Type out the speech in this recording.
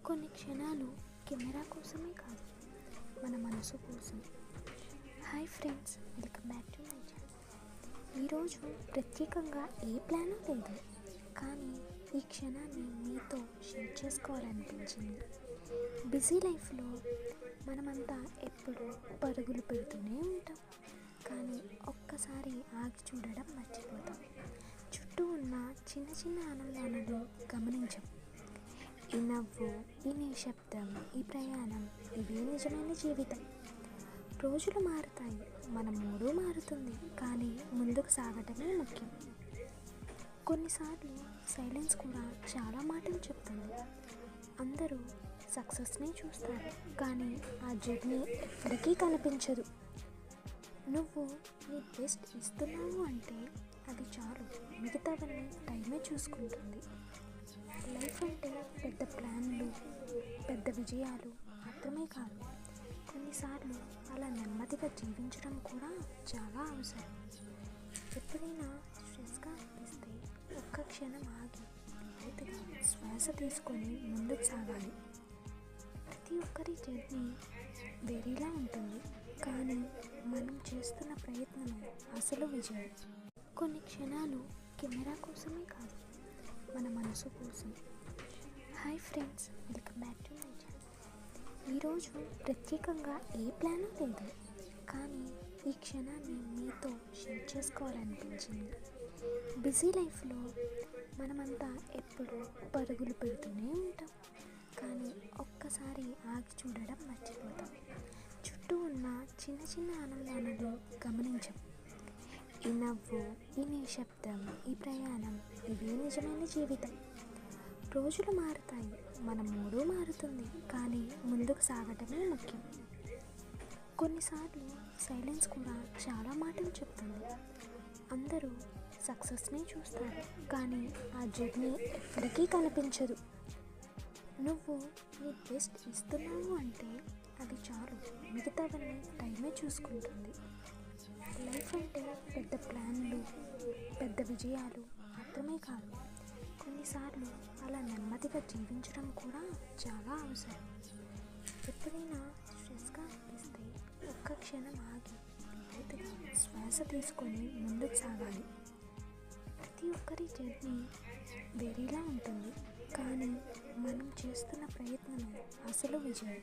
కొన్ని క్షణాలు కెమెరా కోసమే కాదు, మన మనసు కోసం. Hi friends, welcome back to my channel. ఈరోజు ప్రత్యేకంగా ఏ ప్లాను లేదు, కానీ ఈ క్షణాన్ని మీతో షేర్ చేసుకోవాలనిపించింది. బిజీ లైఫ్లో మనమంతా ఎప్పుడూ పరుగులు పెడుతూనే ఉంటాం, కానీ ఒక్కసారి ఆగి చూడడం మర్చిపోతాం. చుట్టూ ఉన్న చిన్న చిన్న ఆనందాలను గమనించం. ఈ నవ్వు, ఈ నిశ్శబ్దం, ఈ ప్రయాణం, ఇవే నిజమైన జీవితం. రోజులు మారుతాయి, మన మూడు మారుతుంది, కానీ ముందుకు సాగటమే ముఖ్యం. కొన్నిసార్లు సైలెన్స్ కూడా చాలా మాటలు చెప్తుంది. అందరూ సక్సెస్ని చూస్తారు, కానీ ఆ జర్నీ ఎప్పటికీ కనిపించదు. నువ్వు నీ బెస్ట్ ఇస్తున్నావు అంటే అది చాలు, మిగతావన్నీ టైమే చూసుకుంటుంది. లైఫ్ అంటే పెద్ద ప్లాన్లు, పెద్ద విజయాలు మాత్రమే కాదు, కొన్నిసార్లు అలా నెమ్మదిగా జీవించడం కూడా చాలా అవసరం. ఎప్పుడైనా స్ట్రెస్గా అనిపిస్తే ఒక్క క్షణం ఆగి లోతుగా శ్వాస తీసుకొని ముందుకు సాగాలి. ప్రతి ఒక్కరి జర్నీ వేరేలా ఉంటుంది, కానీ మనం చేస్తున్న ప్రయత్నమే అసలు విజయం. కొన్ని క్షణాలు కెమెరా కోసమే కాదు, మన మనసు కోసం. Hi friends, welcome back to my channel. ఈరోజు ప్రత్యేకంగా ఏ ప్లాను లేదు, కానీ ఈ క్షణాన్ని మీతో షేర్ చేసుకోవాలనిపించింది. బిజీ లైఫ్లో మనమంతా ఎప్పుడూ పరుగులు పెడుతూనే ఉంటాం, కానీ ఒక్కసారి ఆగి చూడడం మర్చిపోతాం. చుట్టూ ఉన్న చిన్న చిన్న ఆనందాలను గమనించం. ఈ నవ్వు, ఈ నిశ్శబ్దం, ఈ ప్రయాణం, ఇవే నిజమైన జీవితం. రోజులు మారుతాయి, మన మూడు మారుతుంది, కానీ ముందుకు సాగటమే ముఖ్యం. కొన్నిసార్లు సైలెన్స్ కూడా చాలా మాటలు చెప్తుంది. అందరూ సక్సెస్ని చూస్తారు, కానీ ఆ జర్నీ ఎప్పటికీ కనిపించదు. నువ్వు నీ బెస్ట్ ఇస్తున్నావు అంటే అది చాలు, మిగతావన్నీ టైమే చూసుకుంటుంది. లైఫ్ అంటే పెద్ద ప్లాన్లు, పెద్ద విజయాలు మాత్రమే కాదు, కొన్నిసార్లు అలా నెమ్మదిగా జీవించడం కూడా చాలా అవసరం. ఎప్పుడైనా స్ట్రెస్గా అనిపిస్తే ఒక్క క్షణం ఆగి లోతుగా శ్వాస తీసుకొని ముందుకు సాగాలి. ప్రతి ఒక్కరి జర్నీ వేరేలా ఉంటుంది, కానీ మనం చేస్తున్న ప్రయత్నమే అసలు విజయం.